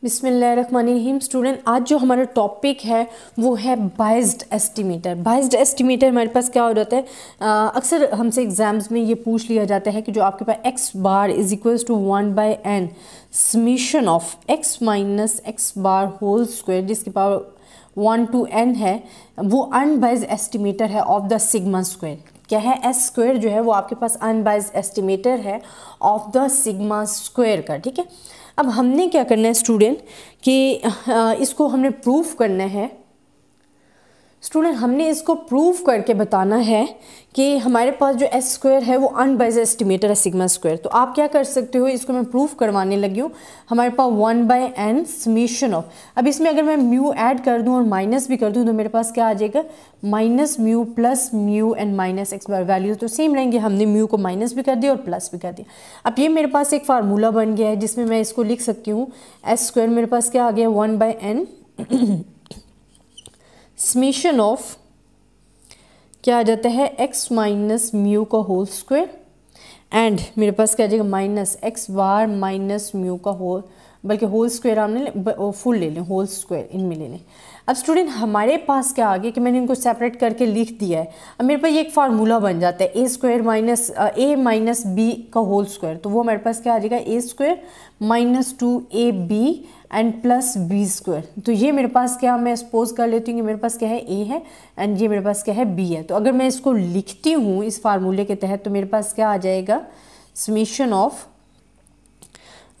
बिस्मिल्लाहिर्रहमानिर्रहीम। स्टूडेंट, आज जो हमारा टॉपिक है वो है बाइज्ड एस्टिमेटर। बाइज्ड एस्टिमेटर हमारे पास क्या हो जाता है, अक्सर हमसे एग्जाम्स में ये पूछ लिया जाता है कि जो आपके पास x bar is equals to 1/n summation of x minus x bar whole square जिसकी पावर 1 to n है, वो अनबाइज्ड एस्टिमेटर है ऑफ द सिग्मा स्क्वायर। क्या है? एस स्क्वायर जो है वो आपके पास अनबाइज्ड एस्टिमेटर है ऑफ द सिग्मा स्क्वायर का। ठीक है, अब हमने क्या करना है स्टूडेंट कि इसको हमने प्रूफ करना है। स्टूडेंट, हमने इसको प्रूफ करके बताना है कि हमारे पास जो एस स्क्वायर है वो अनबाइज्ड एस्टिमेटर है सिग्मा स्क्वायर। तो आप क्या कर सकते हो, इसको मैं प्रूफ करवाने लगी हूँ। हमारे पास 1/n समीशन ऑफ, अब इसमें अगर मैं म्यू ऐड कर दूँ और माइनस भी कर दूँ तो मेरे पास क्या आ जाएगा, minus mu plus mu and minus x bar. Values तो सेम रहेंगे, हमने म्यू को माइनस भी कर दिया और प्लस भी कर दिया। अब ये मेरे पास एक फार्मूला बन गया है जिसमें मैं इसको लिख सकती हूँ, एस स्क्वायर मेरे पास क्या आ गया, 1/n समीशन ऑफ क्या आ जाता है, एक्स माइनस म्यू का होल स्क्वायर एंड मेरे पास क्या आ जाएगा, minus x bar minus mu का होल, बल्कि होल स्क्वायर हमने फुल ले लें, होल स्क्वायर इनमें ले लें। अब स्टूडेंट, हमारे पास क्या आ गया कि मैंने इनको सेपरेट करके लिख दिया है। अब मेरे पास ये एक फार्मूला बन जाता है, a square minus a minus b का होल स्क्वायर। तो वो हमारे पास क्या आ जाएगा, a square minus 2ab and plus B square. तो ये मेरे पास क्या, मैं सपोज कर लेती हूँ कि मेरे पास क्या है, ए है एंड ये मेरे पास क्या है, बी है। तो अगर मैं इसको लिखती हूँ इस फार्मूले के तहत तो मेरे पास क्या आ जाएगा, समीशन ऑफ,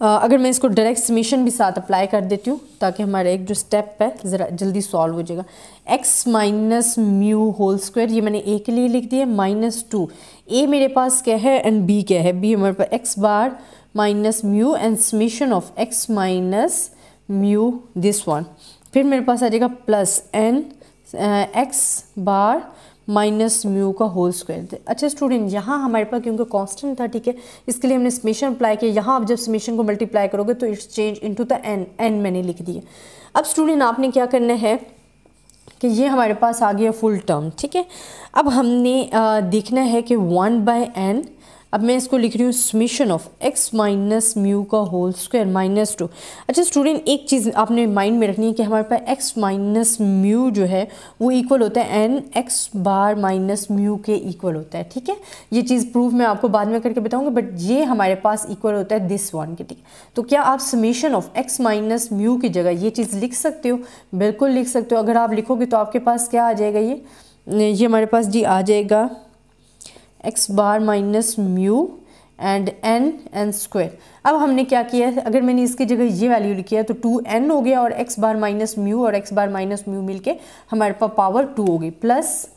अगर मैं इसको डायरेक्ट समीशन भी साथ अप्लाई कर देती हूँ ताकि हमारा एक जो स्टेप है ज़रा जल्दी सॉल्व हो जाएगा। X minus mu whole square, ये मैंने ए के लिए लिख दिया, माइनस 2, ए मेरे पास क्या है एंड बी क्या है, बी हमारे पास x bar minus mu and summation of x minus mu this one. फिर मेरे पास आ जाएगा plus n x bar minus mu का होल स्क्वायर। अच्छा स्टूडेंट, यहाँ हमारे पास क्योंकि कांस्टेंट था, ठीक है, इसके लिए हमने समेशन अप्लाई किया। यहाँ आप जब समेशन को मल्टीप्लाई करोगे तो it's change into the N, N मैंने लिख दिया। अब स्टूडेंट, आपने क्या करना है कि ये हमारे पास आ गया फुल टर्म। ठीक है, अब हमने देखना है कि 1/n, अब मैं इसको लिख रही हूँ summation of x minus mu का होल स्क्वायर माइनस 2। अच्छा स्टूडेंट, एक चीज़ आपने माइंड में रखनी है कि हमारे पास एक्स माइनस म्यू जो है वो इक्वल होता है N x bar minus mu के इक्वल होता है। ठीक है, ये चीज़ प्रूफ मैं आपको बाद में करके बताऊँगा, बट ये हमारे पास इक्वल होता है दिस वन के। ठीक है, तो क्या आप summation of x minus mu की जगह ये चीज़ लिख सकते हो? बिल्कुल लिख सकते हो। अगर आप लिखोगे तो आपके पास क्या आ जाएगा, ये हमारे पास जी आ जाएगा X bar minus mu and N square. अब हमने क्या किया है, अगर मैंने इसकी जगह ये वैल्यू लिखी है तो 2n हो गया और एक्स बार माइनस म्यू और एक्स बार माइनस म्यू मिलके हमारे पास पावर 2 हो गई, plus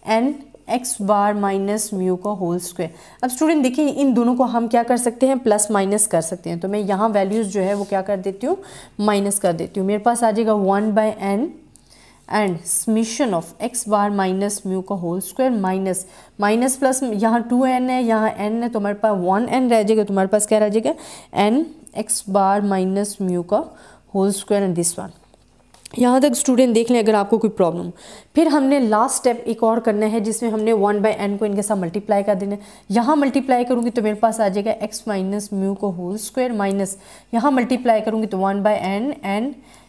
n x bar minus mu का होल स्क्वायर। अब स्टूडेंट देखिए, इन दोनों को हम क्या कर सकते हैं, प्लस माइनस कर सकते हैं। तो मैं यहाँ वैल्यूज़ जो है वो क्या कर देती हूँ, माइनस कर देती हूँ। मेरे पास आ जाएगा 1/n and summation of x bar minus mu का whole square minus minus plus, यहाँ 2n है यहाँ n है तो हमारे पास 1n रह जाएगा। तुम्हारे पास क्या रह जाएगा, n x bar minus mu का whole square and this one. यहाँ तक स्टूडेंट देख लें अगर आपको कोई प्रॉब्लम। फिर हमने लास्ट स्टेप एक और करना है जिसमें हमने 1/n को इनके साथ मल्टीप्लाई कर देना है। यहाँ मल्टीप्लाई करूँगी तो मेरे पास आ जाएगा एक्स माइनस म्यू को होल स्क्वायर माइनस, यहाँ मल्टीप्लाई करूँगी तो 1/n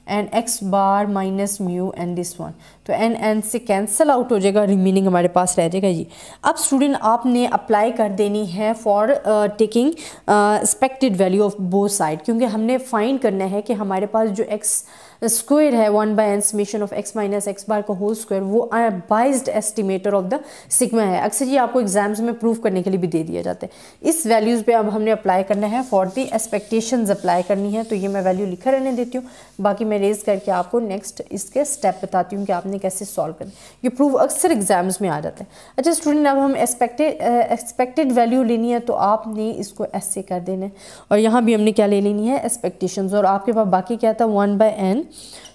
and x bar minus mu and this one. तो एन से कैंसिल आउट हो जाएगा, रिमेनिंग हमारे पास रह जाएगा ये। अब स्टूडेंट, आपने अप्लाई कर देनी है for taking expected value of both side, क्योंकि हमने फाइंड करना है कि हमारे पास जो एक्स स्क्वायर है 1/n summation of x minus x bar का होल स्क्वायर वो biased estimator of the sigma है। अक्सर ये आपको एग्जाम्स में प्रूफ करने के लिए भी दे दिया जाता है। इस वैल्यूज़ पे अब हमने अप्लाई करना है, फॉर द एक्सपेक्टेशंस अप्लाई करनी है। तो ये मैं वैल्यू लिखा रहने देती हूँ, बाकी मैं रेज करके आपको नेक्स्ट इसके स्टेप बताती हूँ कि आपने कैसे सॉल्व करना। ये प्रूफ अक्सर एग्जाम्स में आ जाता है। अच्छा स्टूडेंट, अब हम एक्सपेक्टेड वैल्यू लेनी है तो आपने इसको ऐसे कर देना है और यहाँ भी हमने क्या ले लेनी है, एक्सपेक्टेशंस। और आपके पास बाकी क्या था, 1/n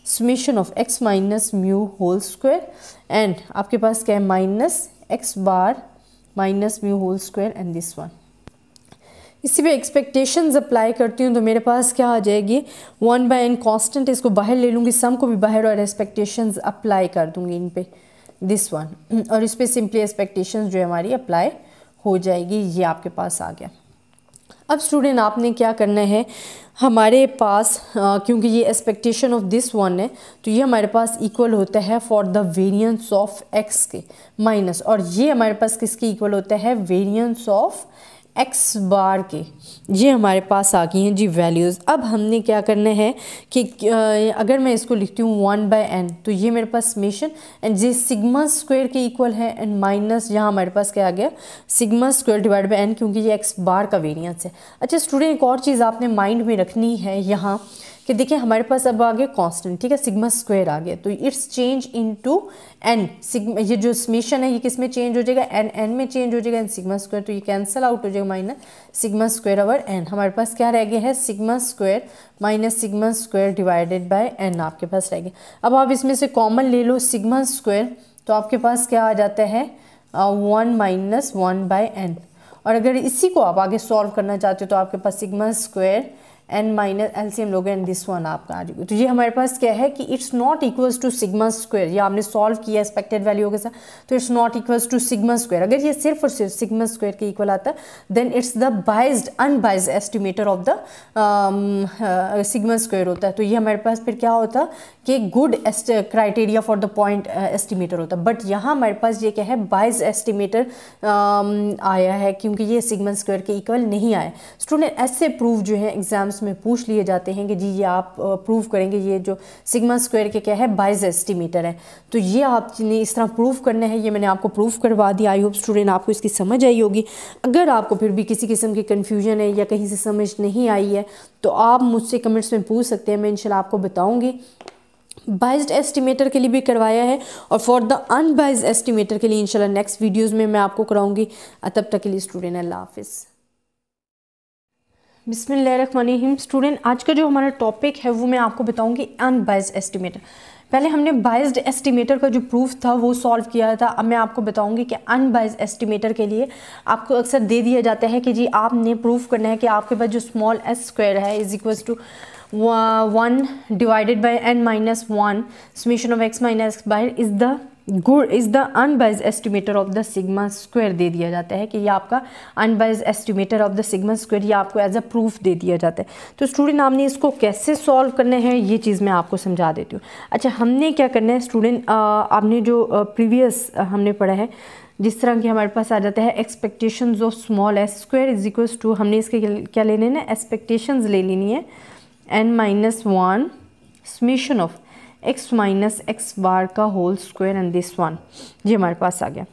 summation of x minus mu whole square and आपके पास क्या है, minus x bar minus mu whole square and this one. इसी पे एक्सपेक्टेशंस अप्लाई करती हूँ तो मेरे पास क्या आ जाएगी, 1/n कांस्टेंट, इसको बाहर ले लूँगी, सम को भी बाहर और एक्सपेक्टेशंस अप्लाई कर दूँगी इन पे दिस वन, और इस पर सिंपली एक्सपेक्टेशंस जो है हमारी अप्लाई हो जाएगी। ये आपके पास आ गया। अब स्टूडेंट आपने क्या करना है, हमारे पास क्योंकि ये एक्सपेक्टेशन ऑफ दिस वन है तो ये हमारे पास इक्वल होता है for the variance of x के माइनस, और ये हमारे पास किसके इक्वल होता है, वेरिएंस ऑफ एक्स बार के। ये हमारे पास आ गई हैं जी वैल्यूज़। अब हमने क्या करना है कि अगर मैं इसको लिखती हूँ 1/n तो ये मेरे पास summation and j sigma square के इक्वल है एंड माइनस यहाँ हमारे पास क्या आ गया, sigma square divide by n, क्योंकि ये एक्स बार का वेरिएंस है। अच्छा स्टूडेंट, एक और चीज़ आपने माइंड में रखनी है यहाँ कि देखिए हमारे पास अब आ गया कांस्टेंट, ठीक है, सिग्मा स्क्वायर आ गया तो it's change into n। Sigma ये जो समेशन है ये किस में चेंज हो जाएगा, n में चेंज हो जाएगा, एंड सिग्मा स्क्वायर तो ये कैंसिल आउट हो जाएगा, minus sigma square over n। हमारे पास क्या रह गया है, sigma square minus sigma square divided by n आपके पास रह गया। अब आप इसमें से कॉमन ले लो सिग्मा स्क्वायर, तो आपके पास क्या आ जाता है 1 माइनस 1/n। और अगर इसी को आप आगे सॉल्व करना चाहते हो तो आपके पास sigma square n minus LCM लोगे एंड दिस वन आपका आ जाएगा। तो ये हमारे पास क्या है कि it's not equals to sigma square, ये आपने सॉल्व किया एक्सपेक्टेड वैल्यू के साथ तो it's not equals to sigma square. अगर ये सिर्फ और सिर्फ सिग्मा स्क्वायर के इक्वल आता then it's the biased unbiased estimator of the sigma square होता है। तो ये हमारे पास फिर क्या होता कि good criteria for the point estimator होता है, बट यहाँ हमारे पास ये क्या है, बाइज्ड एस्टिमेटर आया है क्योंकि ये सिग्मा स्क्वायर के इक्वल नहीं आया। स्टूडेंट ऐसे प्रूफ जो है एग्जाम्स में पूछ लिए जाते हैं कि जी ये आप प्रूव करेंगे ये जो सिग्मा स्क्वायर के क्या है, बाइज्ड एस्टिमेटर है, तो ये आपने इस तरह प्रूव करना है। ये मैंने आपको प्रूव करवा दिया। आई होप स्टूडेंट आपको इसकी समझ आई होगी। अगर आपको फिर भी किसी किस्म की कन्फ्यूजन है या कहीं से समझ नहीं आई है तो आप मुझसे कमेंट्स में पूछ सकते हैं, मैं इंशाल्लाह आपको बताऊंगी। बाइज्ड एस्टिमेटर के लिए भी करवाया है और फॉर द अनबाइज्ड एस्टिमेटर के लिए इंशाल्लाह नेक्स्ट वीडियोस में मैं आपको कराऊंगी। तब तक के लिए स्टूडेंट अल्लाह हाफिज़। बिस्मिल्लाहिर्रहमानिर्रहीम। स्टूडेंट आज का जो हमारा टॉपिक है वो मैं आपको बताऊंगी अनबाइज्ड एस्टिमेटर। पहले हमने बाइज्ड एस्टिमेटर का जो प्रूफ था वो सॉल्व किया था। अब मैं आपको बताऊंगी कि अनबाइज्ड एस्टिमेटर के लिए आपको अक्सर दे दिया जाता है कि जी आपने प्रूफ करना है कि आपके पास जो स्मॉल एस स्क्वायर है is equals to 1 divided by n minus 1 summation of x minus x by is the unbiased estimator of the sigma square दे दिया जाता है कि ये आपका unbiased estimator of the sigma square, ये आपको एज अ प्रूफ दे दिया जाता है। तो स्टूडेंट आपने इसको कैसे सॉल्व करना है ये चीज़ मैं आपको समझा देती हूँ। अच्छा हमने क्या करना है स्टूडेंट, आपने जो प्रीवियस हमने पढ़ा है जिस तरह कि हमारे पास आ जाता है expectations of small S square is equals to, हमने इसके क्या लेने ना, एक्सपेक्टेशंस ले लेनी है n minus 1 summation of x minus x bar का whole square and this one, ये हमारे पास आ गया।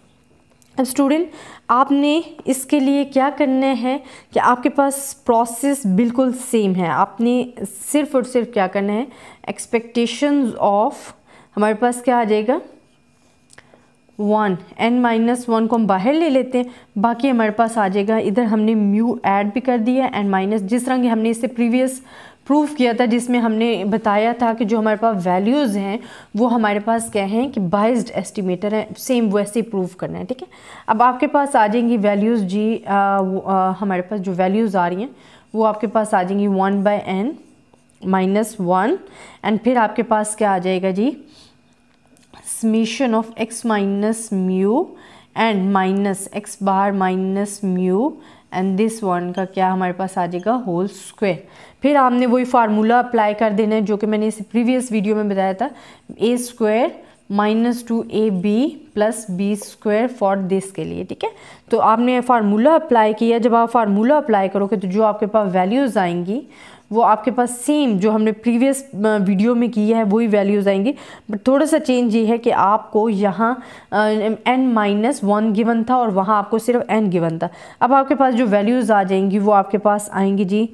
अब स्टूडेंट आपने इसके लिए क्या करना है कि आपके पास प्रोसेस बिल्कुल सेम है। आपने सिर्फ और सिर्फ क्या करना है, एक्सपेक्टेशंस ऑफ हमारे पास क्या आ जाएगा 1, n माइनस 1 को हम बाहर ले लेते हैं, बाकी हमारे पास आ जाएगा, इधर हमने म्यू ऐड भी कर दिया n माइनस, जिस तरह की हमने इससे प्रीवियस प्रूफ किया था जिसमें हमने बताया था कि जो हमारे पास वैल्यूज़ हैं वो हमारे पास क्या हैं कि बाइज्ड एस्टिमेटर है, सेम वैसे ही प्रूफ करना है। ठीक है, अब आपके पास आ जाएंगी वैल्यूज़ जी, हमारे पास जो वैल्यूज़ आ रही हैं वो आपके पास आ जाएंगी 1/n माइनस 1 एंड फिर आपके पास क्या आ जाएगा जी, summation of x minus mu and minus x bar minus mu and this one का क्या हमारे पास आ जाएगा होल स्क्वायर। फिर आपने वही फार्मूला अप्लाई कर देना है जो कि मैंने इस प्रीवियस वीडियो में बताया था, a square minus 2ab plus B square for this के लिए। ठीक है, तो आपने फार्मूला अप्लाई किया, जब आप फार्मूला अप्लाई करोगे तो जो आपके पास वैल्यूज़ आएंगी वो आपके पास सेम जो हमने प्रीवियस वीडियो में किया है वही वैल्यूज़ आएंगी, बट थोड़ा सा चेंज ये है कि आपको यहाँ n माइनस 1 गिवन था और वहाँ आपको सिर्फ n गिवन था। अब आपके पास जो वैल्यूज़ आ जाएंगी वो आपके पास आएंगी जी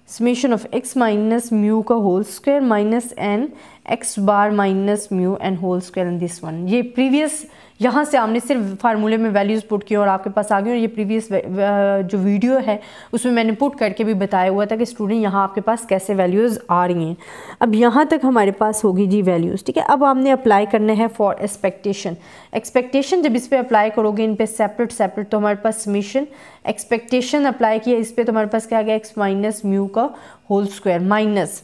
summation of x minus mu का whole square minus n x bar minus mu and whole square and this one. ये प्रीवियस यहाँ से हमने सिर्फ फार्मूले में वैल्यूज़ पुट की और आपके पास आ गई, और ये प्रीवियस जो वीडियो है उसमें मैंने पुट करके भी बताया हुआ था कि स्टूडेंट यहाँ आपके पास कैसे वैल्यूज़ आ रही हैं। अब यहाँ तक हमारे पास होगी जी वैल्यूज़। ठीक है, अब हमने अप्लाई करना है फॉर एक्सपेक्टेशन जब इस पर अप्लाई करोगे इन पे सेपरेट तो हमारे पास समेशन एक्सपेक्टेशन अप्लाई किया इस पर तो हमारे पास क्या आ गया x माइनस म्यू का होल स्क्वायर माइनस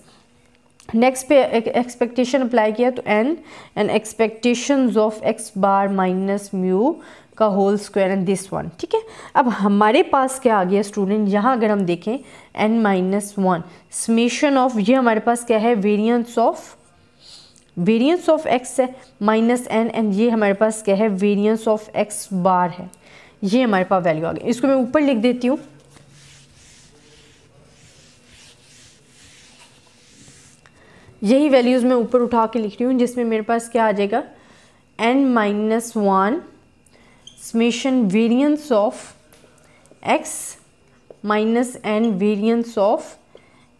नेक्स्ट पे एक्सपेक्टेशन अप्लाई किया तो n and expectations of x bar minus mu का whole square and this one, ठीक है। अब हमारे पास क्या आ गया स्टूडेंट, यहाँ अगर हम देखें n-1 समेशन ऑफ, ये हमारे पास क्या है, वेरिएंस ऑफ x है -n, एंड ये हमारे पास क्या है, वेरिएंस ऑफ x बार है। ये हमारे पास वैल्यू आ गई। इसको मैं ऊपर लिख देती हूँ, यही वैल्यूज़ मैं ऊपर उठा के लिख रही हूँ, जिसमें मेरे पास क्या आ जाएगा, n-1 summation variance of x minus n variance of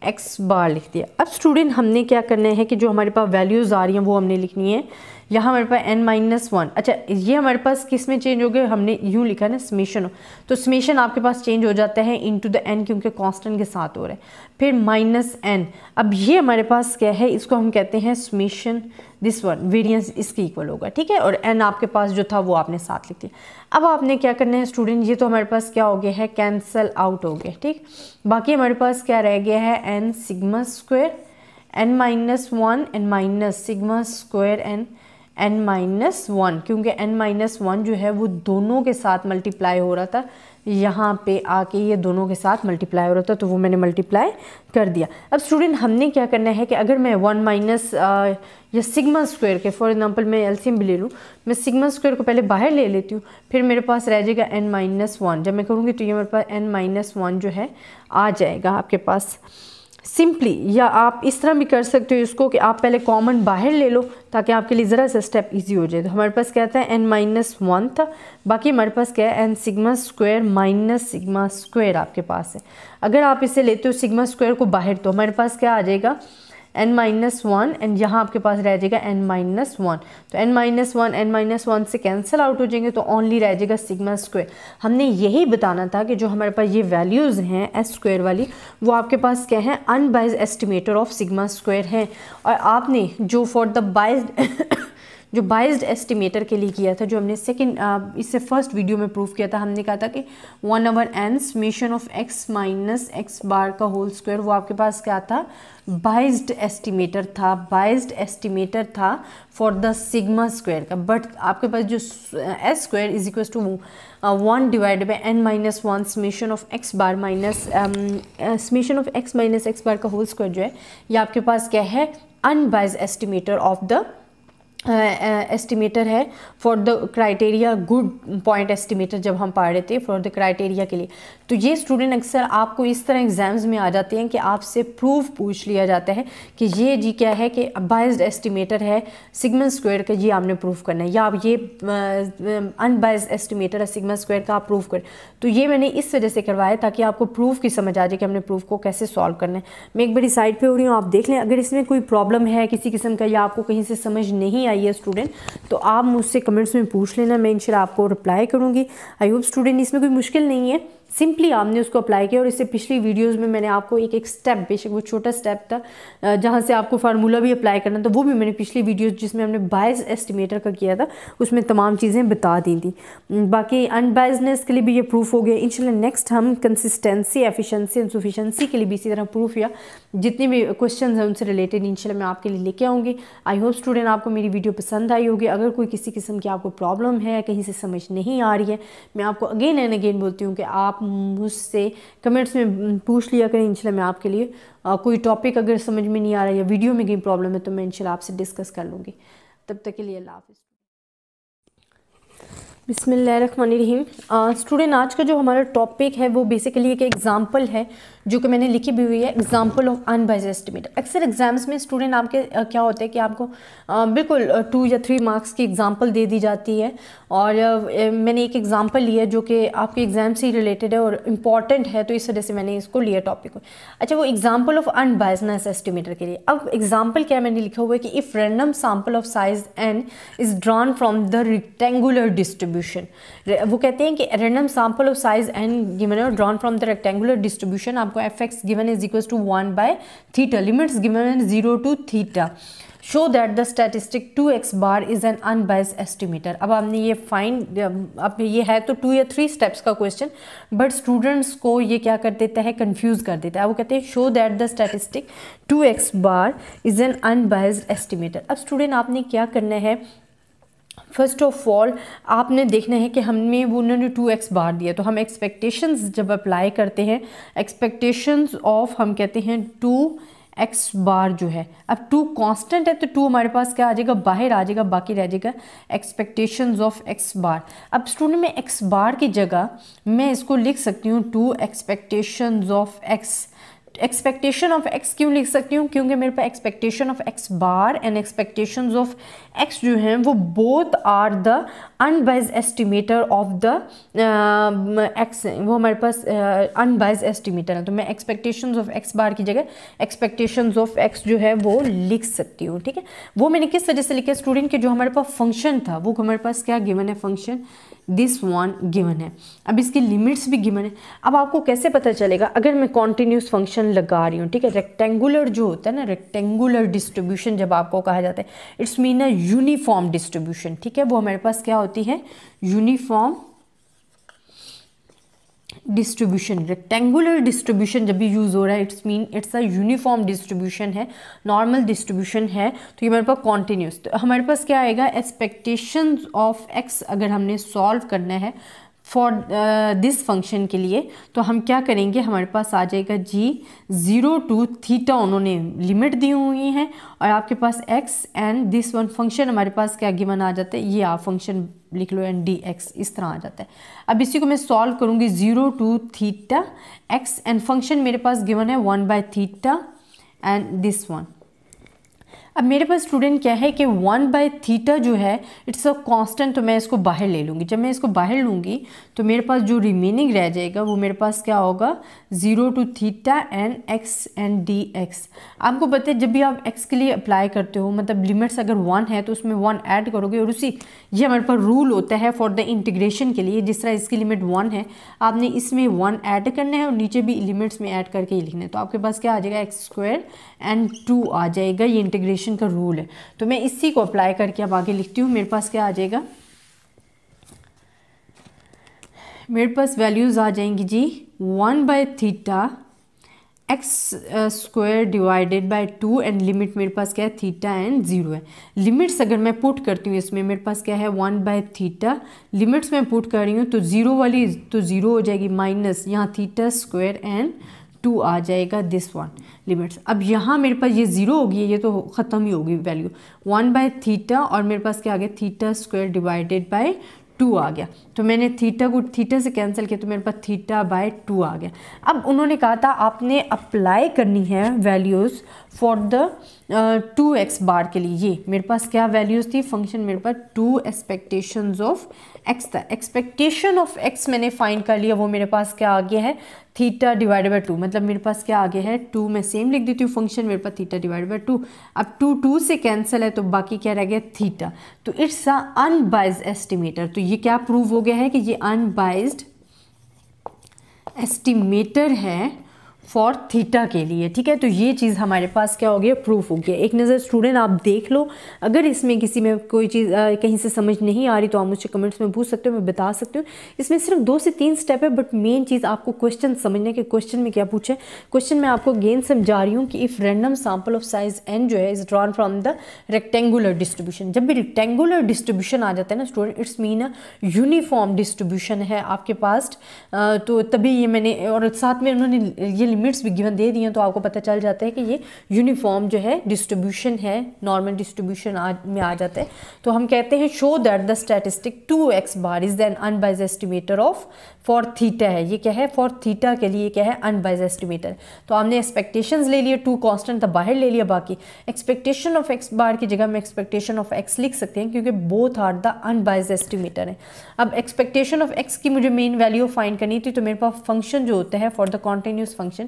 x बार लिख दिया। अब स्टूडेंट हमने क्या करना है कि जो हमारे पास वैल्यूज़ आ रही हैं वो हमने लिखनी है। यहाँ हमारे पास n-1, अच्छा ये हमारे पास किस में चेंज हो गया, हमने यूँ लिखा ना समेशन, तो समेशन आपके पास चेंज हो जाता है इनटू द n, क्योंकि कांस्टेंट के साथ हो रहा है, फिर -n। अब ये हमारे पास क्या है, इसको हम कहते हैं समेशन दिस वन, वेरिएंस इसके इक्वल होगा, ठीक है, और n आपके पास जो था वो आपने साथ लिख दिया। अब आपने क्या करना है स्टूडेंट, ये तो हमारे पास क्या हो गया है, कैंसल आउट हो गया, ठीक। बाकी हमारे पास क्या रह गया है, n sigma square n-1 and minus sigma square n-1, क्योंकि n-1 जो है वो दोनों के साथ मल्टीप्लाई हो रहा था, यहाँ पे आके ये दोनों के साथ मल्टीप्लाई हो रहा था, तो वो मैंने मल्टीप्लाई कर दिया। अब स्टूडेंट हमने क्या करना है कि अगर मैं 1 माइनस या सिग्मा स्क्वायर के, फॉर एग्जांपल मैं एलसीएम भी ले लूँ, मैं सिग्मा स्क्वायर को पहले बाहर ले लेती हूँ, फिर मेरे पास रह जाएगा n-1। जब मैं करूँगी तो ये मेरे पास n-1 जो है आ जाएगा आपके पास सिंपली। या आप इस तरह भी कर सकते हो इसको कि आप पहले कॉमन बाहर ले लो, ताकि आपके लिए ज़रा सा स्टेप इजी हो जाए। तो हमारे पास क्या था, n-1 था, बाकी हमारे पास क्या है, n sigma square minus sigma square आपके पास है। अगर आप इसे लेते हो सिग्मा स्क्वायर को बाहर, तो हमारे पास क्या आ जाएगा, n-1, एंड यहाँ आपके पास रह जाएगा n-1। तो n-1 से कैंसिल आउट हो जाएंगे, तो ओनली रह जाएगा सिग्मा स्क्वायर। हमने यही बताना था कि जो हमारे पास ये वैल्यूज़ हैं s स्क्वायर वाली, वो आपके पास क्या है, unbiased estimator of sigma square हैं। और आपने जो फॉर द जो बाइज्ड एस्टिमेटर के लिए किया था, जो हमने सेकंड इससे फर्स्ट वीडियो में प्रूव किया था, हमने कहा था कि 1/n summation of x minus x bar का होल स्क्वायर, वो आपके पास क्या था, बाइज्ड एस्टिमेटर था फॉर द सिग्मा स्क्वायर का। बट आपके पास जो s square is equal to 1 divided by n-1 summation of x bar minus summation of x minus x bar का होल स्क्वायर जो है, ये आपके पास क्या है, unbiased estimator of the estimator है for the criteria, good point estimator जब हम पढ़ रहे थे फॉर द क्राइटेरिया के लिए। तो ये स्टूडेंट अक्सर आपको इस तरह एग्जाम्स में आ जाते हैं कि आपसे प्रूफ पूछ लिया जाता है कि ये जी क्या है, कि बाइज्ड एस्टिमेटर है सिग्मा स्क्वायर का, ये आपने प्रूफ करना है, या आप ये अनबाइज्ड एस्टिमेटर है सिग्मा स्क्वायर का आप प्रूफ करें। तो ये मैंने इस वजह से करवाया ताकि आपको प्रूफ की समझ आ जाए कि हमने प्रूफ को कैसे सॉल्व करना है। मैं एक बड़ी साइड पे हो रही हूँ, आप देख लें। अगर इसमें कोई प्रॉब्लम है किसी किस्म का, या आपको कहीं से समझ नहीं आई है स्टूडेंट, तो आप मुझसे कमेंट्स में पूछ लेना, मैं इंशाल्लाह आपको रिप्लाई करूँगी। आई होप स्टूडेंट इसमें कोई मुश्किल नहीं है, सिंपली आपने उसको अप्लाई किया। और इससे पिछली वीडियोस में मैंने आपको एक एक स्टेप, बेशक वो छोटा स्टेप था जहाँ से आपको फार्मूला भी अप्लाई करना था, वो भी मैंने पिछली वीडियोस जिसमें हमने बाइज्ड एस्टिमेटर का किया था उसमें तमाम चीज़ें बता दी थी। बाकी अनबाइज्डनेस के लिए भी ये प्रूफ हो गया। इंशाल्लाह नेक्स्ट हम कंसिस्टेंसी, एफिशिएंसी एंड सफिशिएंसी के लिए भी इसी तरह प्रूफ या जितने भी क्वेश्चन हैं उनसे रिलेटेड इंशाल्लाह मैं आपके लिए लेके आऊँगी। आई होप स्टूडेंट आपको मेरी वीडियो पसंद आई होगी। अगर कोई किसी किस्म की आपको प्रॉब्लम है, कहीं से समझ नहीं आ रही है, मैं आपको अगेन एंड अगेन बोलती हूँ कि आप मुझसे कमेंट्स में पूछ लिया करें। इंशाल्लाह मैं आपके लिए कोई टॉपिक अगर समझ में नहीं आ रहा या वीडियो में कहीं प्रॉब्लम है तो मैं इंशाल्लाह आपसे डिस्कस कर लूँगी। तब तक के लिए अल्लाह हाफ़िज़। बिस्मिल्लाहिर्रहमानिर्रहीम। स्टूडेंट आज का जो हमारा टॉपिक है वो बेसिकली एक एग्जांपल है जो कि मैंने लिखी भी हुई है, एग्जांपल ऑफ अनबाइज्ड एस्टिमेटर। अक्सर एग्जाम्स में स्टूडेंट आपके क्या होता है कि आपको बिल्कुल 2 या 3 मार्क्स की एग्जांपल दे दी जाती है, और मैंने एक एग्जांपल लिया जो कि आपके एग्जाम से ही रिलेटेड है और इम्पॉर्टेंट है, तो इस वजह से मैंने इसको लिया टॉपिक को। अच्छा, वो एग्जाम्पल ऑफ अनबाइज्डनेस एस्टिमेटर के लिए। अब एग्जाम्पल क्या मैंने लिखा हुआ है कि if random sample of size n is drawn from the rectangular distribution. वो कहते हैं कि random sample of size n given है drawn from the rectangular distribution, आपको fx given is equal to 1/θ, limits given है 0 to θ, show that the statistic 2x bar is an unbiased estimator. अब आपने ये फाइंड, अब ये है तो 2 या 3 स्टेप्स का क्वेश्चन, बट स्टूडेंट्स को ये क्या कर देता है, कंफ्यूज कर देता है। वो कहते हैं show that the statistic 2x bar is an unbiased estimator. अब स्टूडेंट आपने क्या करना है, फर्स्ट ऑफ ऑल आपने देखना है कि हमें वो उन्होंने 2x बार दिया, तो हम एक्सपेक्टेशंस जब अप्लाई करते हैं, एक्सपेक्टेशंस ऑफ हम कहते हैं 2x बार जो है, अब 2 कांस्टेंट है तो 2 हमारे पास क्या आ जाएगा, बाहर आ जाएगा, बाकी रह जाएगा एक्सपेक्टेशंस ऑफ x बार। अब स्टूडेंट में x बार की जगह मैं इसको लिख सकती हूँ 2 expectations of x। Expectation of x क्यों लिख सकती हूँ, क्योंकि मेरे पास expectation of x bar and expectations of x जो हैं वो both are the unbiased estimator of the x, वो हमारे पास अनबाइज्ड एस्टिमेटर है। तो मैं एक्सपेक्टेशंस ऑफ x बार की जगह एक्सपेक्टेशंस ऑफ x जो है वो लिख सकती हूँ, ठीक है। वो मैंने किस तरह से लिखा स्टूडेंट के, जो हमारे पास फंक्शन था वो हमारे पास क्या गिवन है, फंक्शन दिस वन गिवन है। अब इसकी लिमिट्स भी गिवन है। अब आपको कैसे पता चलेगा, अगर मैं कॉन्टिन्यूस फंक्शन लगा रही हूँ, ठीक है, रेक्टेंगुलर जो होता है ना, रेक्टेंगुलर डिस्ट्रीब्यूशन जब आपको कहा जाता है, it's mean a uniform distribution, ठीक है, वो हमारे पास क्या होती है, यूनिफॉर्म डिस्ट्रीब्यूशन। रेक्टेंगुलर डिस्ट्रीब्यूशन जब भी यूज़ हो रहा है, it's mean it's a uniform distribution है, नॉर्मल डिस्ट्रीब्यूशन है, तो ये हमारे पास कॉन्टिन्यूस। तो हमारे पास क्या आएगा, एक्सपेक्टेशंस ऑफ x अगर हमने सॉल्व करना है फॉर दिस फंक्शन के लिए, तो हम क्या करेंगे, हमारे पास आ जाएगा जी 0 to थीटा, उन्होंने लिमिट दी हुई हैं, और आपके पास x and this one function हमारे पास क्या गिवन आ जाता है, ये आप फंक्शन लिख लो एंड dx इस तरह आ जाता है। अब इसी को मैं सॉल्व करूँगी 0 to theta x and function मेरे पास गिवन है 1/θ एंड दिस वन। अब मेरे पास स्टूडेंट क्या है कि 1/θ जो है इट्स अ कांस्टेंट, तो मैं इसको बाहर ले लूँगी। जब मैं इसको बाहर लूँगी तो मेरे पास जो रिमेनिंग रह जाएगा वो मेरे पास क्या होगा, 0 to theta and x and dx। आपको पता है जब भी आप x के लिए अप्लाई करते हो, मतलब लिमिट्स अगर 1 है तो उसमें 1 ऐड करोगे, और उसी ये हमारे पास रूल होता है फॉर द इंटीग्रेशन के लिए, जिस तरह इसकी लिमिट 1 है आपने इसमें 1 ऐड करना है और नीचे भी लिमिट्स में ऐड करके ही लिखना है, तो आपके पास क्या आ जाएगा, x² एंड 2 आ जाएगा। ये इंटीग्रेशन का रूल है, तो मैं इसी को अप्लाई करके अब आगे लिखती हूँ। मेरे पास क्या आ जाएगा, मेरे पास वैल्यूज़ आ जाएंगी जी 1/θ x² divided by 2 and limit मेरे पास क्या है, थीटा एंड 0 है। लिमिट्स अगर मैं पुट करती हूँ इसमें, मेरे पास क्या है 1/θ, लिमिट्स में पुट कर रही हूँ तो 0 वाली तो 0 हो जाएगी, माइनस यहाँ θ² एंड 2 आ जाएगा दिस वन लिमिट्स। अब यहाँ मेरे पास ये 0 होगी, ये तो ख़त्म ही होगी वैल्यू, 1/θ और मेरे पास क्या आ गया, θ² डिवाइडेड बाय 2 आ गया। तो मैंने थीटा को थीटा से कैंसिल किया तो मेरे पास θ/2 आ गया। अब उन्होंने कहा था आपने अप्लाई करनी है वैल्यूज़ फॉर द 2x बार के लिए। ये मेरे पास क्या वैल्यूज़ थी, फंक्शन मेरे पास 2 एक्सपेक्टेशंस ऑफ x था। एक्सपेक्टेशन ऑफ x मैंने फाइंड कर लिया, वो मेरे पास क्या आ गया है, थीटा डिवाइडेड बाय 2, मतलब मेरे पास क्या आ गया है 2, मैं सेम लिख देती हूँ फंक्शन मेरे पास थीटा डिवाइडेड बाय 2। अब 2 से कैंसिल है तो बाकी क्या रह गया, थीटा। तो इट्स अ अनबाइज्ड एस्टिमेटर। तो ये क्या प्रूव हो गया है कि ये अनबाइज्ड एस्टिमेटर है फॉर थीटा के लिए, ठीक है। तो ये चीज़ हमारे पास क्या हो गया, प्रूफ हो गया। एक नज़र स्टूडेंट आप देख लो, अगर इसमें किसी में कोई चीज़ कहीं से समझ नहीं आ रही तो आप मुझसे कमेंट्स में पूछ सकते हो, मैं बता सकती हूँ। इसमें सिर्फ 2 से 3 स्टेप है, बट मेन चीज़ आपको क्वेश्चन समझने के, क्वेश्चन में क्या पूछे। क्वेश्चन में आपको अगेन समझा रही हूँ कि if random sample of size n जो है is drawn from the rectangular distribution. जब भी रेक्टेंगुलर डिस्ट्रीब्यूशन आ जाता है ना student, it's mean a uniform distribution है आपके पास। तो तभी ये मैंने, और साथ में उन्होंने ये लिमिट्स भी गिवन दे दी हैं, तो आपको पता चल जाता है कि ये यूनिफॉर्म जो है डिस्ट्रीब्यूशन है, नॉर्मल डिस्ट्रीब्यूशन में आ जाता है। तो हम कहते हैं show that the statistic 2x bar is an unbiased estimator of for theta है। ये क्या है, फॉर थीटा के लिए क्या है, अनबाइज्ड एस्टिमेटर। तो हमने एक्सपेक्टेशंस ले लिए, 2 कांस्टेंट था बाहर ले लिया, बाकी एक्सपेक्टेशन ऑफ x बार की जगह में एक्सपेक्टेशन ऑफ x लिख सकते हैं, क्योंकि both are the unbiased estimator है। अब एक्सपेक्टेशन ऑफ x की मुझे मेन वैल्यू फाइंड करनी थी, तो मेरे पास फंक्शन जो होता है फॉर द कॉन्टिन्यूस फंक्शन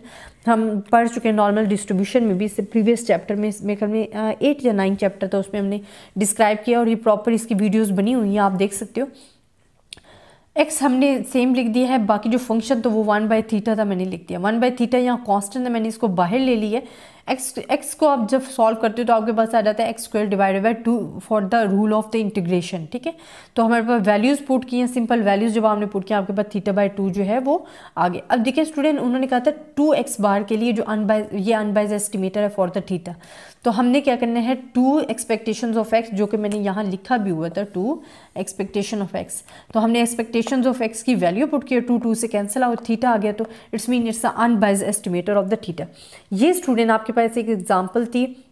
हम पढ़ चुके हैं नॉर्मल डिस्ट्रीब्यूशन में भी, इससे प्रीवियस चैप्टर में, मेरे ख्याल में 8 या 9 चैप्टर था, उसमें हमने डिस्क्राइब किया, और ये प्रॉपर इसकी वीडियोस बनी हुई हैं, आप देख सकते हो। x हमने सेम लिख दिया है, बाकी जो फंक्शन तो वो 1/θ था मैंने लिख दिया। 1/θ यहाँ कांस्टेंट है, मैंने इसको बाहर ले लिया एक्स को आप जब सॉल्व करते हो तो आपके पास आ जाता है x² divided by 2 for the rule of the integration, ठीक है। तो हमारे पास वैल्यूज़ पुट की हैं, सिंपल वैल्यूज़ जब आपने पुट किया आपके पास θ/2 जो है वो आ गए। अब देखिए स्टूडेंट, उन्होंने कहा था 2x बार के लिए जो ये अनबाइज एस्टिमेटर है फॉर द थीटा, तो हमने क्या करना है 2 एक्सपेक्टेशंस ऑफ x, जो कि मैंने यहाँ लिखा भी हुआ था 2 एक्सपेक्टेशन ऑफ x, तो हमने एक्सपेक्टेशंस ऑफ x की वैल्यू पुट किया, 2 से कैंसिल आउट थीटा आ गया, तो it's mean it's unbiased estimator of the theta. ये स्टूडेंट आपके पास एक एग्जाम्पल थी।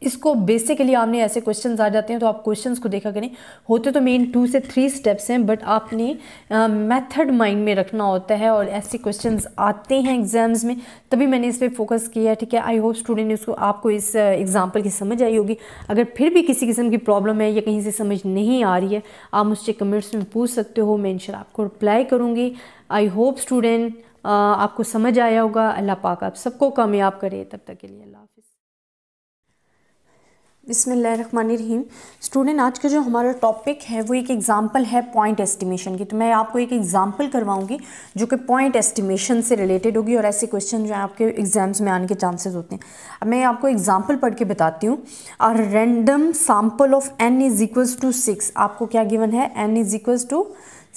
इसको बेसिकली आपने ऐसे क्वेश्चंस आ जाते हैं तो आप क्वेश्चंस को देखा करें, होते तो मेन 2 से 3 स्टेप्स हैं, बट आपने मेथड माइंड में रखना होता है और ऐसे क्वेश्चंस आते हैं एग्जाम्स में, तभी मैंने इस पर फोकस किया, ठीक है। आई होप स्टूडेंट इसको आपको इस एग्जाम्पल की समझ आई होगी। अगर फिर भी किसी किस्म की प्रॉब्लम है या कहीं से समझ नहीं आ रही है, आप मुझसे कमेंट्स में पूछ सकते हो, मैं इंशाल्लाह आपको रिप्लाई करूँगी। आई होप स्टूडेंट आपको समझ आया होगा। अल्लाह पाक आप सबको कामयाब करे। तब तक के लिए अल्लाह हाफिज़। बिस्मिल्लाहिर्रहमानिर्रहीम। स्टूडेंट, आज का जो हमारा टॉपिक है वो एक एग्जांपल है पॉइंट एस्टिमेशन की। तो मैं आपको एक एग्जांपल करवाऊंगी जो कि पॉइंट एस्टिमेशन से रिलेटेड होगी और ऐसे क्वेश्चन जो है आपके एग्जाम्स में आने के चांसेस होते हैं। अब मैं आपको एग्जांपल पढ़ के बताती हूँ। A random sample of n is to 6। आपको क्या गिवन है? n is to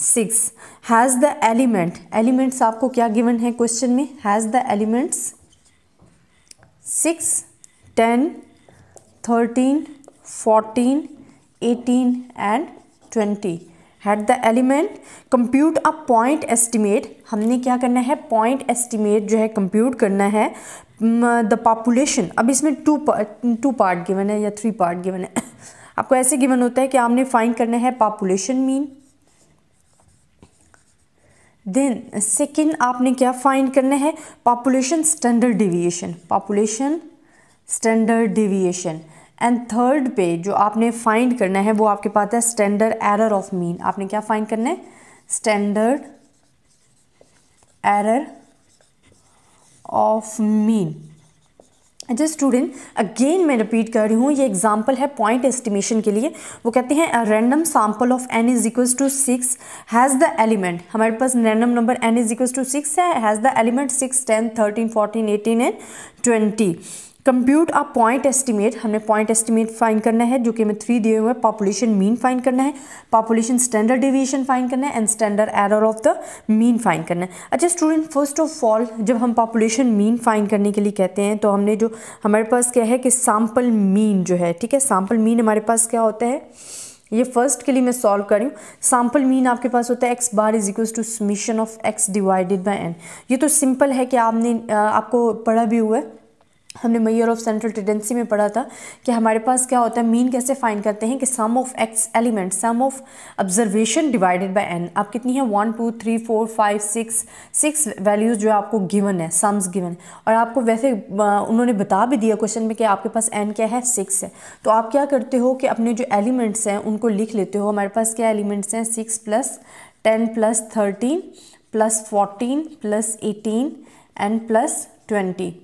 6 has the elements आपको क्या गिवन है क्वेश्चन में? Has the elements 6, 10, 13, 14, 18 and 20 had the element। compute a point estimate। हमने क्या करना है? point estimate जो है compute करना है the population। अब इसमें टू पार्ट गिवन है या 3 पार्ट गिवन है। आपको ऐसे गिवन होता है कि आपने फाइंड करना है population mean, देन सेकेंड आपने क्या फाइंड करना है? population standard deviation। And third पे जो आपने फाइंड करना है वो आपके पास है स्टैंडर्ड एरर ऑफ मीन। आपने क्या फाइंड करना है? Standard error of mean. अच्छा स्टूडेंट, अगेन मैं रिपीट कर रही हूँ, ये एग्जांपल है पॉइंट एस्टिमेशन के लिए। वो कहते हैं a random sample of n is equal to 6 has the element. हमारे पास random number n is equal to 6 है, has the element 6, 10, 13, 14, 18 and 20। Compute a point estimate. हमने पॉइंट एस्टिमेट फाइंड करना है जो कि हमें 3 दिए हुए हैं। पॉपुलेशन मीन फाइंड करना है, पॉपुलेशन स्टैंडर्ड डेविएशन फाइंड करना है and standard error of the mean find करना है। अच्छा स्टूडेंट, फर्स्ट ऑफ ऑल जब हम पॉपुलेशन मीन फाइंड करने के लिए कहते हैं तो हमने जो हमारे पास क्या है कि सैम्पल मीन जो है, ठीक है, सैम्पल मीन हमारे पास क्या होता है? ये फर्स्ट के लिए मैं सॉल्व कर रही हूँ। सैम्पल मीन आपके पास होता है x bar is equal to summation of x divided by n। ये तो सिंपल है कि आपको पढ़ा भी हुआ है, हमने मेजर ऑफ सेंट्रल टेंडेंसी में पढ़ा था कि हमारे पास क्या होता है, मीन कैसे फाइंड करते हैं कि sum of x element, sum of observation divided by n. आप कितनी है? 1 2 3 4 5 6 वैल्यूज़ जो आपको गिवन है, सम्स गिवन है, और आपको वैसे उन्होंने बता भी दिया क्वेश्चन में कि आपके पास एन क्या है? 6 है। तो आप क्या करते हो कि अपने जो एलिमेंट्स हैं उनको लिख लेते हो। हमारे पास क्या एलिमेंट्स हैं? 6 + 10 + 13 + 14 + 18 एंड +20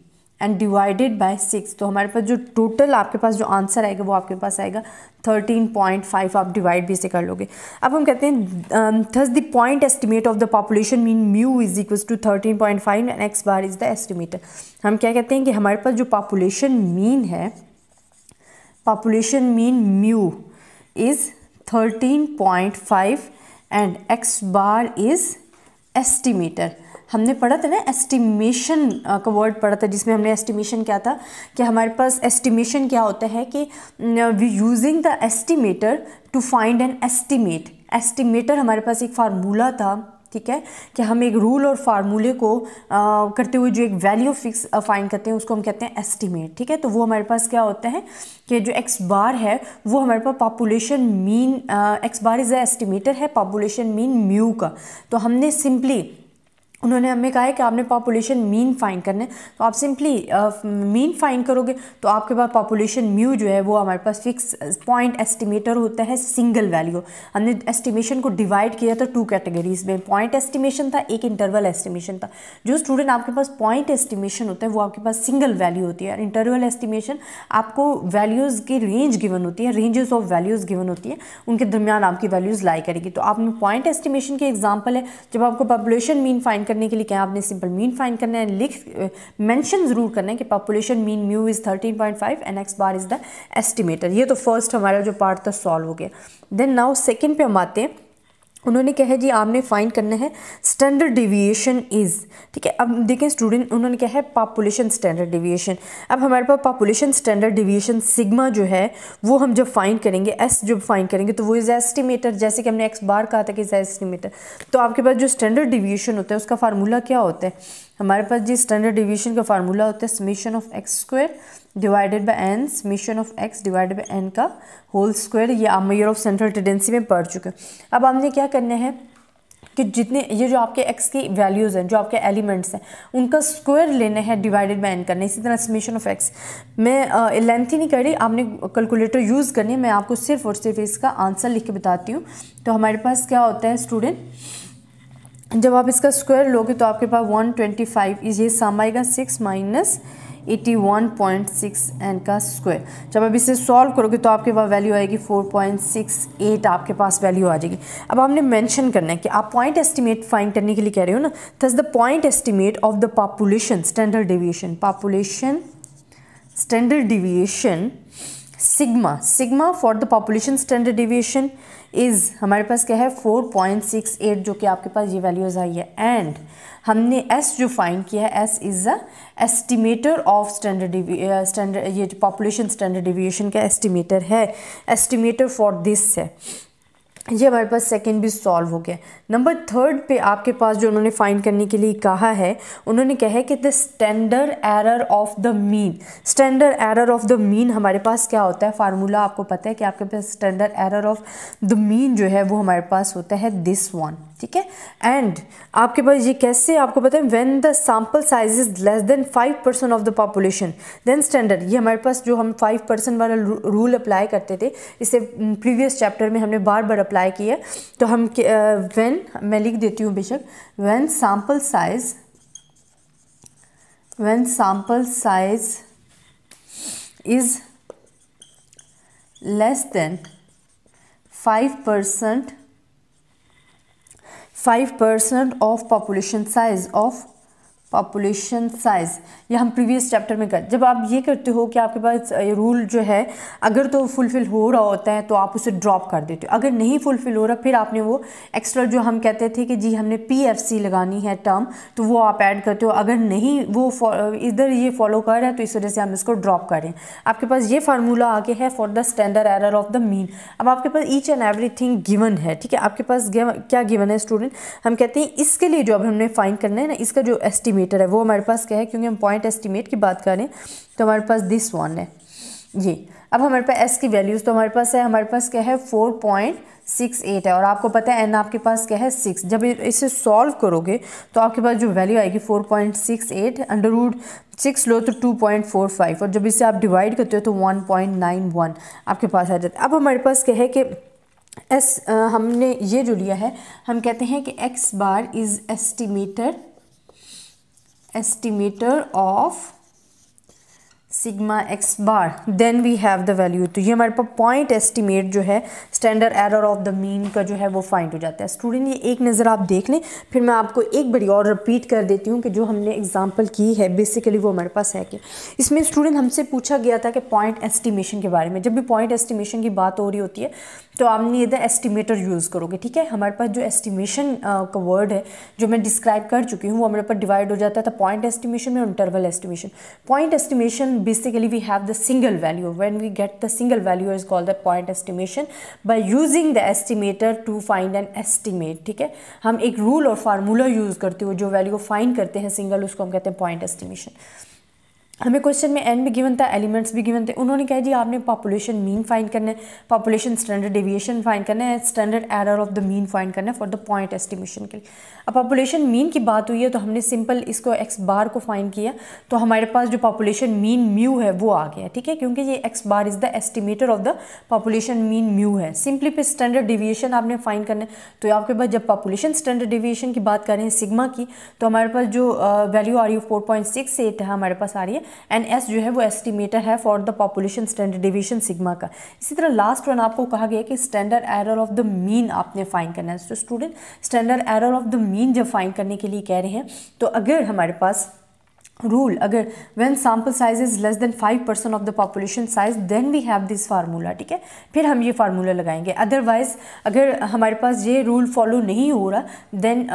एंड डिवाइडेड बाय 6। तो हमारे पास जो टोटल आपके पास जो आंसर आएगा वो आपके पास आएगा 13.5। आप डिवाइड भी से कर लोगे। अब हम कहते हैं thus the point estimate of the population mean mu is equal to 13.5 and x bar is the estimator. हम क्या कहते हैं कि हमारे पास जो पॉपुलेशन मीन है, population mean mu is 13.5 and x bar is estimator. हमने पढ़ा था ना एस्टिमेशन का वर्ड पढ़ा था, जिसमें हमने एस्टिमेशन क्या था कि हमारे पास एस्टिमेशन क्या होता है कि we using the estimator to find an estimate. Estimator हमारे पास एक फार्मूला था, ठीक है, कि हम एक रूल और फार्मूले को करते हुए जो एक वैल्यू फिक्स फाइंड करते हैं उसको हम कहते हैं एस्टिमेट, ठीक है। तो वो हमारे पास क्या होता है कि जो x बार है वो हमारे पास population mean, x bar is a estimator है पॉपुलेशन मीन म्यू का। तो हमने सिंपली, उन्होंने हमें कहा है कि आपने पॉपुलेशन मीन फाइंड करना है, तो आप सिंपली मीन फाइंड करोगे तो आपके पास पॉपुलेशन म्यू जो है वो हमारे पास फिक्स पॉइंट एस्टिमेटर होता है, सिंगल वैल्यू। हमने एस्टिमेशन को डिवाइड किया था 2 कैटेगरीज में, पॉइंट एस्टिमेशन था, एक इंटरवल एस्टिमेशन था। जो स्टूडेंट आपके पास पॉइंट एस्टिमेशन होता है वो आपके पास सिंगल वैल्यू होती है, इंटरवल एस्टिमेशन आपको वैल्यूज़ की रेंज गिवन होती है, रेंजेस ऑफ वैल्यूज़ गिवन होती है, उनके दरमियान आपकी वैल्यूज़ लाई करेगी। तो आप पॉइंट एस्टिमेशन की एग्जाम्पल है, जब आपको पॉपुलेशन मीन फाइंड करने के लिए क्या आपने सिंपल मीन फाइंड करना है, लिख मेंशन ज़रूर करना है कि population mean mu is 13.5 and x bar is the estimator. ये तो फर्स्ट हमारा जो पार्ट था सॉल्व हो गया। देन नाउ सेकेंड पे हम आते हैं। उन्होंने कहा है जी आपने फाइंड करना है स्टैंडर्ड डेविएशन इज़, ठीक है। अब देखें स्टूडेंट, उन्होंने कहा है पॉपुलेशन स्टैंडर्ड डेविएशन। अब हमारे पास पॉपुलेशन स्टैंडर्ड डेविएशन सिग्मा जो है वो हम जब फाइंड करेंगे, एस जब फाइंड करेंगे तो वो इज़ एस्टिमेटर, जैसे कि हमने एक्स बार कहा था कि इज़ एस्टिमेटर। तो आपके पास जो स्टैंडर्ड डेविएशन होता है उसका फार्मूला क्या होता है, हमारे पास जी स्टैंडर्ड डेविएशन का फार्मूला होता है summation of x square divided by n, summation of x divided by n का होल स्क्वायर। ये आप मेजर ऑफ सेंट्रल टेंडेंसी में पढ़ चुके हैं। अब हमने क्या करना है कि जितने ये जो आपके एक्स की वैल्यूज़ हैं, जो आपके एलिमेंट्स हैं, उनका स्क्वायर लेना है डिवाइडेड बाय एन करना है। इसी तरह समेशन ऑफ एक्स, मैं लेंथ ही नहीं कर रही, आपने कैलकुलेटर यूज़ करनी है, मैं आपको सिर्फ और सिर्फ इसका आंसर लिख के बताती हूँ। तो हमारे पास क्या होता है स्टूडेंट, जब आप इसका स्क्वायर लोगे तो आपके पास 125 ये सम आएगा 6 माइनस 81.6 एन का स्क्वायर। जब आप इसे सॉल्व करोगे तो आपके पास वैल्यू आएगी 4.68, आपके पास वैल्यू आ जाएगी। अब आपने मेंशन करना है कि आप पॉइंट एस्टिमेट फाइंड करने के लिए कह रहे हो ना, thus the point estimate of the population standard deviation, population standard deviation sigma for the population standard deviation is, हमारे पास क्या है 4.68, जो कि आपके पास ये वैल्यूज़ आई है। एंड हमने एस जो फाइंड किया है, S is the estimator of standard ये जो पॉपुलेशन स्टैंडर्ड डेविएशन का एस्टिमेटर है, एस्टिमेटर फॉर दिस है। ये हमारे पास सेकंड भी सॉल्व हो गया। नंबर थर्ड पे आपके पास जो उन्होंने फाइंड करने के लिए कहा है, उन्होंने कहा है कि the standard error of the mean. Standard error of the mean हमारे पास क्या होता है, फार्मूला आपको पता है कि आपके पास standard error of the mean जो है वो हमारे पास होता है दिस वन, ठीक है। एंड आपके पास ये कैसे आपको पता है, when the sample size is less than 5% of the population then standard. ये हमारे पास जो हम 5% वाला रूल अप्लाई करते थे, इसे प्रीवियस चैप्टर में हमने बार बार अप्लाई किया। तो हम व्हेन, मैं लिख देती हूँ बेशक, when sample size is less than 5% of population size, ये हम प्रीवियस चैप्टर में कर, जब आप ये करते हो कि आपके पास रूल जो है अगर तो फुलफिल हो रहा होता है तो आप उसे ड्रॉप कर देते हो, अगर नहीं फुलफिल हो रहा फिर आपने वो एक्स्ट्रा जो हम कहते थे कि जी हमने PFC लगानी है टर्म, तो वो आप ऐड करते हो। अगर नहीं वो इधर ये फॉलो कर रहा है तो इस वजह से हम इसको ड्रॉप कर रहे हैं। आपके पास ये फार्मूला आगे है for the standard error of the mean. अब आपके पास ईच एंड एवरीथिंग गिवन है, ठीक है। आपके पास क्या गिवन है स्टूडेंट, हम कहते हैं इसके लिए जो अब हमने फाइंड करना है ना, इसका जो एस्टिमेटर है वो हमारे पास क्या है, क्योंकि हम पॉइंट एस्टिमेट की बात करें तो हमारे पास दिस वन है ये। अब हमारे पास एस की वैल्यूज़ तो हमारे पास है, हमारे पास क्या है 4.68 है, और आपको पता है एन आपके पास क्या है 6। जब इसे सॉल्व करोगे तो आपके पास जो वैल्यू आएगी 4.68, अंडर रूट 6 लो तो 2.45, और जब इसे आप डिवाइड करते हो तो 1.91 आपके पास आ जाता है। अब हमारे पास क्या है कि एस हमने ये जो लिया है, हम कहते हैं कि x bar is estimator of sigma x bar, then we have the value. तो ये हमारे पास पॉइंट एस्टिमेट जो है standard error of the mean का जो है वो फाइंड हो जाता है। स्टूडेंट ये एक नज़र आप देख लें, फिर मैं आपको एक बारी और रिपीट कर देती हूँ कि जो हमने एग्जांपल की है बेसिकली वो हमारे पास है कि इसमें स्टूडेंट हमसे पूछा गया था कि पॉइंट एस्टिमेशन के बारे में। जब भी पॉइंट एस्टिमेशन की बात हो रही होती है तो आपने इधर एस्टिमेटर यूज़ करोगे, ठीक है। हमारे पास जो एस्टिमेशन का वर्ड है जो मैं डिस्क्राइब कर चुकी हूँ वो हमारे पास डिवाइड हो जाता था पॉइंट एस्टिमेशन में और interval estimation. Point estimation basically we have the single value. When we get the single value is called the point estimation by using the estimator to find an estimate, ठीक है। हम एक rule और formula use करते हुए जो value को find करते हैं सिंगल, उसको हम कहते हैं पॉइंट एस्टिमेशन। हमें क्वेश्चन में एन भी गिवन था, एलिमेंट्स भी गिवन थे। उन्होंने कहा जी आपने पॉपुलेशन मीन फाइंड करना है, पॉपुलेशन स्टैंडर्ड डेविएशन फाइंड करना है, standard error of the mean find करना है फॉर द पॉइंट एस्टिमेशन के लिए। अब पॉपुलेशन मीन की बात हुई है तो हमने सिंपल इसको एक्स बार को फाइंड किया, तो हमारे पास जो पॉपुलेशन मीन म्यू है वो आ गया, ठीक है, क्योंकि ये x bar is the estimator of the population mean mu है। सिंपली पे स्टैंडर्ड डेविएशन आपने फाइंड करना है, तो आपके पास जब पॉपुलेशन स्टैंडर्ड डेविएशन की बात कर रहे हैं सिग्मा की, तो हमारे पास जो वैल्यू आ रही है 4.68 है हमारे पास आ रही है, एंड एस जो है वो एस्टिमेटर है for the population standard division sigma का। इसी तरह लास्ट वन आपको कहा गया कि standard error of the mean आपने फाइंड करना है। तो student standard error of the mean जब फाइंड करने के लिए कह रहे हैं तो अगर हमारे पास रूल अगर when sample size is less than 5% of the population size then we have this formula, ठीक है, फिर हम ये फार्मूला लगाएंगे। अदरवाइज अगर हमारे पास ये रूल फॉलो नहीं हो रहा then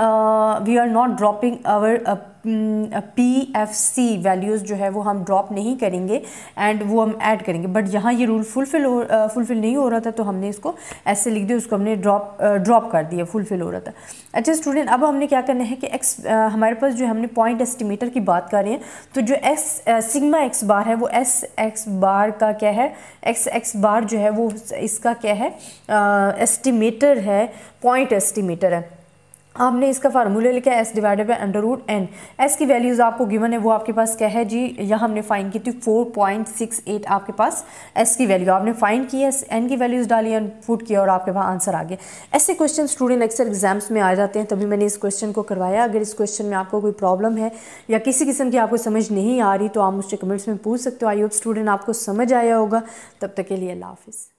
we are not dropping our PFC values जो है वो हम ड्रॉप नहीं करेंगे एंड वो हम ऐड करेंगे। बट यहाँ ये रूल फुलफिल नहीं हो रहा था तो हमने इसको ऐसे लिख दिया, उसको हमने ड्रॉप कर दिया, फुलफिल हो रहा था। अच्छा स्टूडेंट, अब हमने क्या करना है कि हमारे पास जो हमने पॉइंट एस्टिमेटर की बात कर रहे हैं तो जो सिग्मा एक्स बार है वो एस एक्स बार का क्या है, एक्स बार जो है वो इसका क्या है, एस्टिमेटर है, पॉइंट एस्टिमेटर है। आपने इसका फार्मूला लिखा है S divided by under root n. S की वैल्यूज़ आपको गिवन है, वो आपके पास क्या है जी, यहाँ हमने फाइंड की थी 4.68 आपके पास एस की वैल्यू आपने फाइंड की है, एन की वैल्यूज़ डाली एंड पुट किया और आपके पास आंसर आ गया। ऐसे क्वेश्चन स्टूडेंट अक्सर एग्जाम्स में आ जाते हैं, तभी मैंने इस क्वेश्चन को करवाया। अगर इस क्वेश्चन में आपको कोई प्रॉब्लम है या किसी किस्म की आपको समझ नहीं आ रही तो आप मुझसे कमेंट्स में पूछ सकते हो। आई होप स्टूडेंट आपको समझ आया होगा। तब तक के लिए अल्लाह हाफिज़।